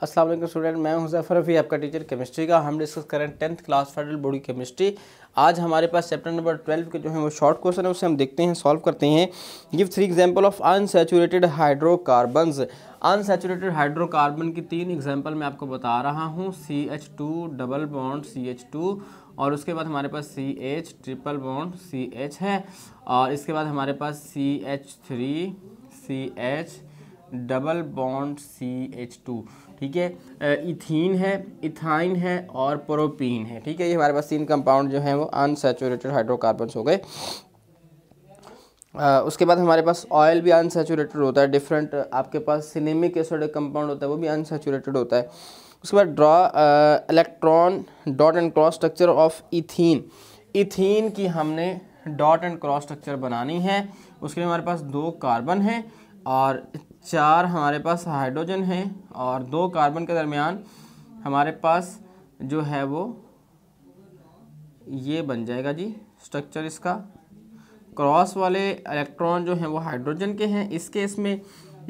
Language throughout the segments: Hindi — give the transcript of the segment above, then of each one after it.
अस्सलाम वालेकुम स्टूडेंट, मैं हूं ज़फ़र रफ़ी, आपका टीचर केमिस्ट्री का। हम डिस्कस करें 10th class federal body chemistry. आज हमारे पास चैप्टर नंबर 12 के जो है वो शॉर्ट क्वेश्चन है, उसे हम देखते हैं, सॉल्व करते हैं। Give 3 example of unsaturated hydrocarbons. Unsaturated hydrocarbon की 3 एग्जांपल मैं आपको बता रहा हूँ। CH2 डबल बॉन्ड CH2, और उसके बाद हमारे पास CH ट्रिपल बॉन्ड CH है, और इसके बाद हमारे पास CH3 CH double bond CH2। ठीक है, इथीन है, इथाइन है और प्रोपीन है। ठीक है, ये हमारे पास 3 कंपाउंड जो हैं वो अनसैचुरेटेड हाइड्रोकार्बन्स हो गए। उसके बाद हमारे पास ऑयल भी अनसैचुरेटेड होता है, डिफरेंट आपके पास सिनेमिक एसिड कंपाउंड होता है, वो भी अनसैचुरेटेड होता है। उसके बाद draw electron dot and cross structure of ethene. Ethene की हमने डॉट एंड क्रॉस स्ट्रक्चर बनानी है। उसके लिए हमारे पास 2 कार्बन हैं और 4 हमारे पास हाइड्रोजन हैं, और 2 कार्बन के दरमियान हमारे पास जो है वो ये बन जाएगा जी स्ट्रक्चर इसका। क्रॉस वाले इलेक्ट्रॉन जो हैं वो हाइड्रोजन के हैं, इस केस में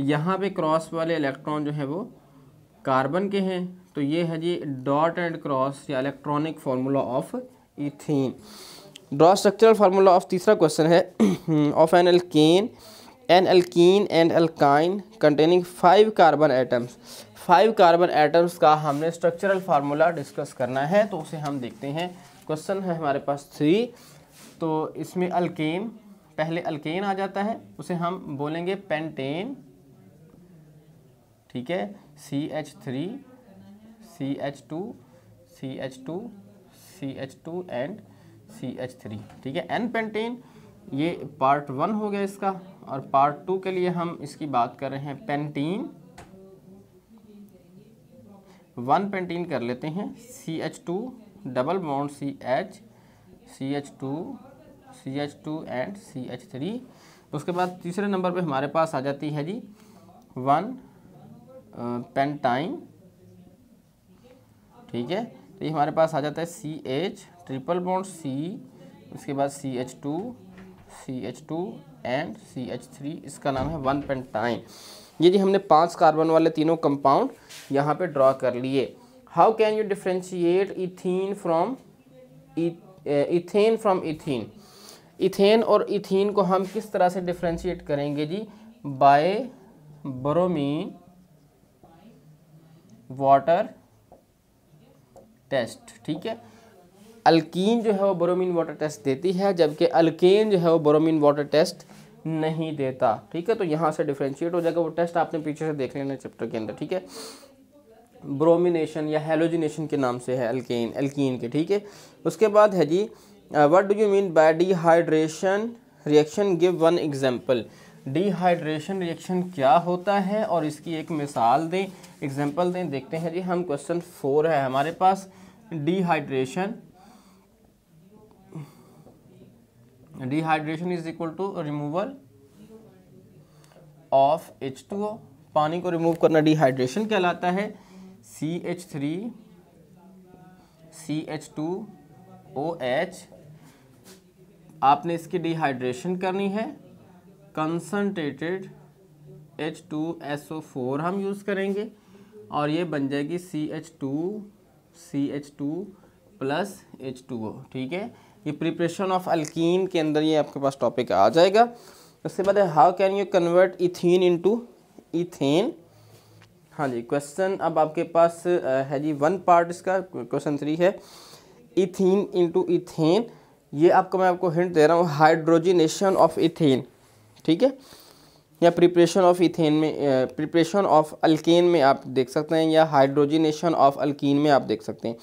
यहाँ पे क्रॉस वाले इलेक्ट्रॉन जो हैं वो कार्बन के हैं। तो ये है जी डॉट एंड क्रॉस या electronic formula of ethene. Draw structural formula of तीसरा क्वेश्चन है of an alkane and alkyne containing 5 carbon atoms. 5 carbon atoms का हमने स्ट्रक्चरल फार्मूला डिस्कस करना है, तो उसे हम देखते हैं। क्वेश्चन है हमारे पास 3, तो इसमें अल्केन, पहले अल्केन आ जाता है, उसे हम बोलेंगे पेंटेन। ठीक है, CH3 CH2 CH2 CH2 and CH3। ठीक है, एन पेंटेन, ये पार्ट 1 हो गया इसका, और पार्ट 2 के लिए हम इसकी बात कर रहे हैं पेंटीन। 1 पेंटीन कर लेते हैं, CH2 double bond CH CH2 and CH3। उसके बाद तीसरे नंबर पे हमारे पास आ जाती है जी 1 पेंटाइन। ठीक है, तो ये हमारे पास आ जाता है CH ट्रिपल बॉन्ड C, उसके बाद CH2 एंड CH3, इसका नाम है 1 पेंटाइन। ये जी हमने 5 कार्बन वाले तीनों कंपाउंड यहाँ पे ड्रॉ कर लिए। How can you differentiate ethene from ethene. Ethane और इथीन को हम किस तरह से डिफ्रेंशिएट करेंगे जी? By bromine water test. ठीक है, अल्कीन जो है वो ब्रोमीन वाटर टेस्ट देती है, जबकि अल्केन जो है वो ब्रोमीन वाटर टेस्ट नहीं देता। ठीक है, तो यहाँ से डिफ्रेंशिएट हो जाएगा। वो टेस्ट आपने पीछे से देख लेना चैप्टर के अंदर। ठीक है, ब्रोमिनेशन या हेलोजिनेशन के नाम से है अल्कीन के। ठीक है, उसके बाद है जी what do you mean by dehydration reaction, give 1 example. Dehydration reaction क्या होता है और इसकी एक मिसाल दें, एग्जांपल दें। देखते हैं जी हम, क्वेश्चन 4 है हमारे पास। Dehydration is equal to removal of H2O। पानी को रिमूव करना डिहाइड्रेशन कहलाता है। CH3 CH2OH, आपने इसकी डिहाइड्रेशन करनी है। कंसंट्रेटेड H2SO4 हम यूज़ करेंगे, और ये बन जाएगी CH2 प्लस H2O। ठीक है, ये प्रिपरेशन ऑफ अल्कीन के अंदर ये आपके पास टॉपिक आ जाएगा। उसके बाद how can you convert ethene into ethane. हाँ जी, क्वेश्चन अब आपके पास है जी 1 पार्ट इसका, क्वेश्चन 3 है इथीन इनटू ईथेन। ये मैं आपको हिंट दे रहा हूँ, हाइड्रोजिनेशन ऑफ इथेन। ठीक है, या प्रिपरेशन ऑफ इथेन में, प्रिपरेशन ऑफ अल्केन में आप देख सकते हैं, या हाइड्रोजिनेशन ऑफ अल्कीन में आप देख सकते हैं।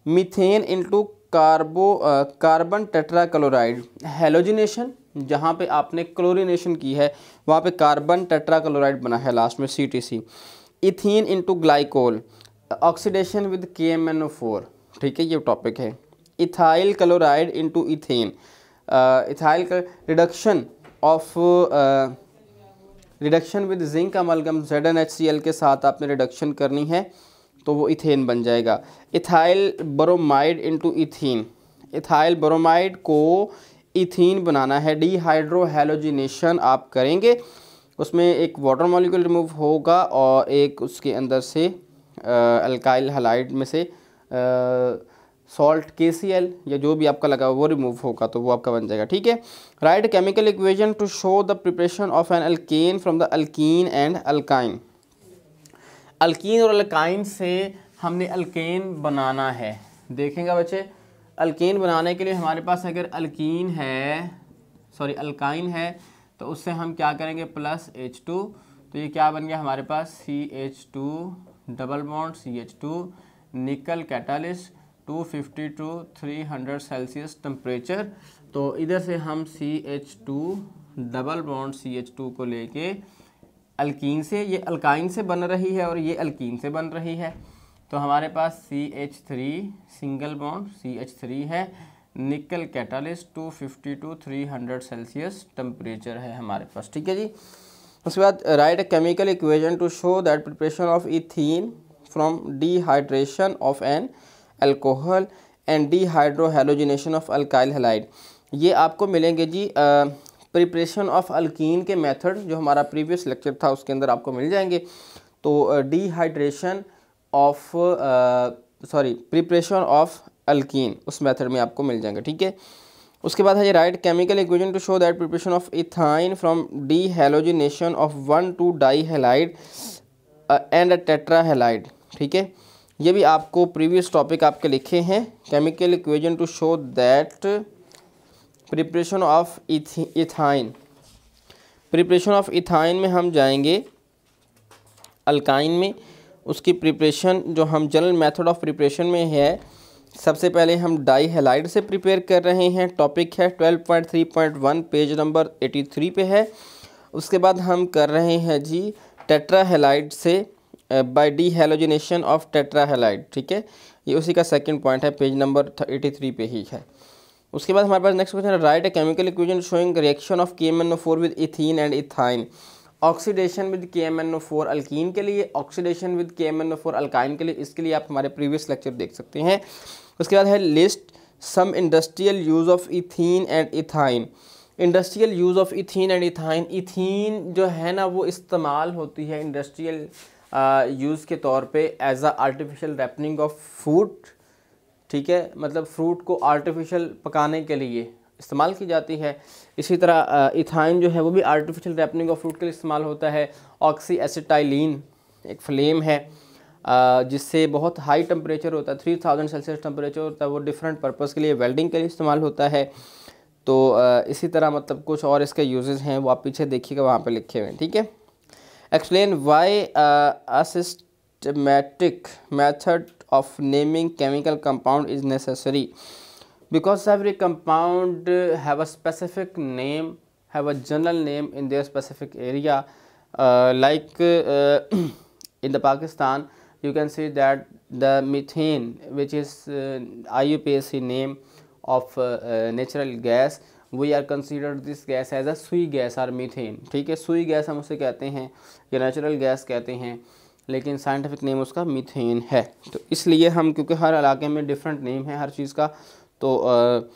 Methane into carbon tetrachloride, halogenation, जहाँ पे आपने क्लोरीनेशन की है वहाँ पे कार्बन टेट्राक्लोराइड बना है लास्ट में, CTC। Ethene into glycol, oxidation with KMnO4। ठीक है, ये टॉपिक है। Ethyl chloride into ethane, ethyl का reduction with zinc amalgam ZnHCl के साथ आपने रिडक्शन करनी है, तो वो इथेन बन जाएगा। Ethyl bromide into ethene, ethyl bromide को इथीन बनाना है। डिहाइड्रो हेलोजिनेशन आप करेंगे, उसमें एक वाटर मॉलिक्यूल रिमूव होगा और एक उसके अंदर से अल्काइल हैलाइड में से सॉल्ट KCl या जो भी आपका लगा वो रिमूव होगा तो वो आपका बन जाएगा। ठीक है। Right chemical equation to show the preparation of an alkane from the alkene and alkyne. Alkene और अल्काइन से हमने अल्केन बनाना है। देखेंगे बच्चे, अल्केन बनाने के लिए हमारे पास अगर अल्काइन है तो उससे हम क्या करेंगे +H2, तो ये क्या बन गया हमारे पास CH2 डबल बॉन्ड CH2 निकल कैटालिस्ट 250 to 300 सेल्सियस टेम्परेचर। तो इधर से हम CH2 डबल बॉन्ड CH2 को लेके अल्कीन से, ये अल्काइन से बन रही है और ये अल्कीन से बन रही है, तो हमारे पास CH3 सिंगल बॉन्ड CH3 है, निकल कैटालिस्ट 250 to 300 सेल्सियस टेम्परेचर है हमारे पास। ठीक है जी। उसके बाद right a chemical equation to show that preparation of ethene from dehydration of an alcohol and dehydrohalogenation of alkyl halide. ये आपको मिलेंगे जी प्रिपरेशन ऑफ अल्कीन के मेथड, जो हमारा प्रीवियस लेक्चर था उसके अंदर आपको मिल जाएंगे। तो प्रिपरेशन ऑफ अल्कीन उस मेथड में आपको मिल जाएंगे। ठीक है। उसके बाद है right chemical equation to show that preparation of ethyne from dehalogenation of 1,2 dihalide and a tetrahalide. ठीक है। ये भी आपको प्रीवियस टॉपिक आपके लिखे हैं, chemical equation to show that preparation of ethyne. Preparation of ethyne में हम जाएंगे अल्काइन में, उसकी प्रिपरेशन जो हम जनरल मेथड ऑफ प्रिपरेशन में है, सबसे पहले हम डाइहैलाइड से प्रिपेयर कर रहे हैं। टॉपिक है 12.3.1 पेज नंबर 83 पे है। उसके बाद हम कर रहे हैं जी टेट्राहैलाइड से बाय डिहेलोजिनेशन ऑफ टेट्राहैलाइड। ठीक है। ये उसी का सेकंड पॉइंट है, पेज नंबर 83 पे ही है। उसके बाद हमारे पास नेक्स्ट क्वेश्चन है right a chemical equation showing reaction of KMnO4 with ethene and ethyne. Oxidation with KMnO4 alkyne के लिए, ऑक्सीडेशन विद KMnO4 अल्काइन के लिए, इसके लिए आप हमारे प्रीवियस लेक्चर देख सकते हैं। उसके बाद है list some industrial use of ethene and ethyne. Industrial use of ethene and ethyne, ethene जो है ना वो इस्तेमाल होती है इंडस्ट्रियल यूज़ के तौर पे as a artificial ripening of fruit. ठीक है, मतलब फ्रूट को आर्टिफिशियल पकाने के लिए इस्तेमाल की जाती है। इसी तरह इथाइन जो है वो भी आर्टिफिशियल रैपनिंग ऑफ फ्रूट के लिए इस्तेमाल होता है। ऑक्सी एसिटाइलिन एक फ्लेम है जिससे बहुत हाई टेम्परेचर होता है, 3000 सेल्सियस टेम्परेचर होता है, वो डिफरेंट पर्पज़ के लिए, वेल्डिंग के लिए इस्तेमाल होता है। तो इसी तरह मतलब कुछ और इसके यूजेस हैं, वो आप पीछे देखिएगा वहाँ पे लिखे हुए हैं। ठीक है। Explain why a systematic method of naming chemical compound is necessary, because every compound have a specific name, have a general name in their specific area. In the Pakistan you can see that the methane, which is IUPAC name of natural gas, we are considered this gas as a sui gas or methane। ठीक है, सुई गैस हम उसे कहते हैं या नेचुरल गैस कहते हैं, लेकिन साइंटिफिक नेम उसका मीथेन है। तो इसलिए हम, क्योंकि हर इलाके में डिफरेंट नेम है हर चीज़ का, तो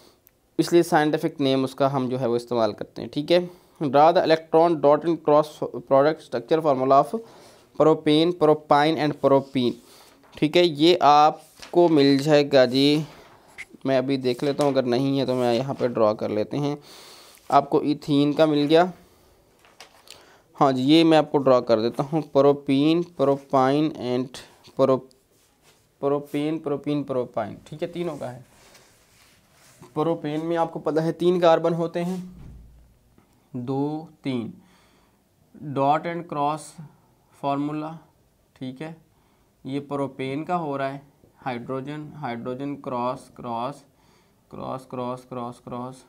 इसलिए साइंटिफिक नेम उसका हम जो है वो इस्तेमाल करते हैं। ठीक है। Draw the electron dot and cross product structure formula of propane, propyne and propene. ठीक है, ये आपको मिल जाएगा जी। मैं अभी देख लेता हूँ, अगर नहीं है तो मैं यहाँ पे ड्रा कर लेते हैं। आपको इथीन का मिल गया, हाँ जी, ये मैं आपको ड्रा कर देता हूँ। Propene, propyne and propyne. ठीक है, तीनों का है। प्रोपेन में आपको पता है 3 कार्बन होते हैं, 2 3, डॉट एंड क्रॉस फार्मूला। ठीक है, ये प्रोपेन का हो रहा है, hydrogen hydrogen cross cross cross cross cross cross.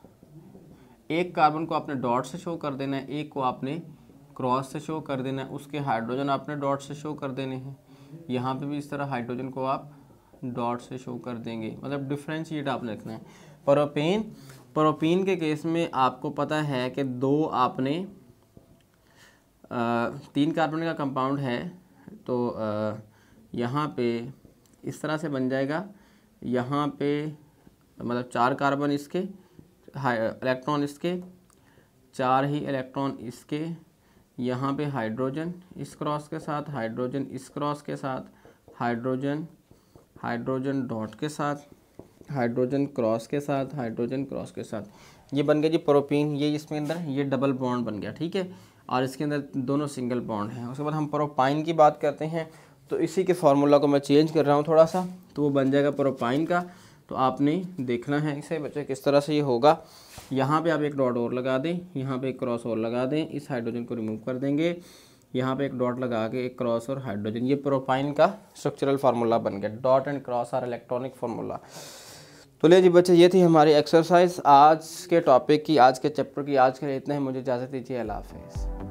एक कार्बन को आपने डॉट से शो कर देना है, एक को आपने क्रॉस से शो कर देना है, उसके हाइड्रोजन आपने डॉट से शो कर देने हैं। यहाँ पे भी इस तरह हाइड्रोजन को आप डॉट से शो कर देंगे, मतलब डिफ्रेंशिएट आपने रखना है। प्रोपीन के केस में आपको पता है कि 2 आपने 3 कार्बन का कंपाउंड है, तो यहाँ पे इस तरह से बन जाएगा। यहाँ पे मतलब 4 कार्बन इसके, इलेक्ट्रॉन इसके, 4 ही इलेक्ट्रॉन इसके। यहाँ पे हाइड्रोजन इस क्रॉस के साथ, हाइड्रोजन इस क्रॉस के साथ, हाइड्रोजन, हाइड्रोजन डॉट के साथ, हाइड्रोजन क्रॉस के साथ, हाइड्रोजन क्रॉस के साथ, ये बन गया जी प्रोपीन। ये इसमें अंदर ये डबल बॉन्ड बन गया, ठीक है, और इसके अंदर दोनों सिंगल बॉन्ड हैं। उसके बाद हम प्रोपाइन की बात करते हैं, तो इसी के फार्मूला को मैं चेंज कर रहा हूँ थोड़ा सा, तो वो बन जाएगा प्रोपाइन का। तो आपने देखना है इसे बच्चे किस तरह से ये होगा। यहाँ पे आप एक डॉट और लगा दें, यहाँ पे एक क्रॉस और लगा दें, इस हाइड्रोजन को रिमूव कर देंगे, यहाँ पे एक डॉट लगा के एक क्रॉस और हाइड्रोजन, ये प्रोपाइन का स्ट्रक्चरल फार्मूला बन गया। Dot and cross or electronic formula. तो ले जी बच्चे, ये थी हमारी एक्सरसाइज आज के टॉपिक की, आज के चैप्टर की। आज के लिए इतना ही, मुझे इजाज़त दीजिए, अल्लाह हाफ़िज़।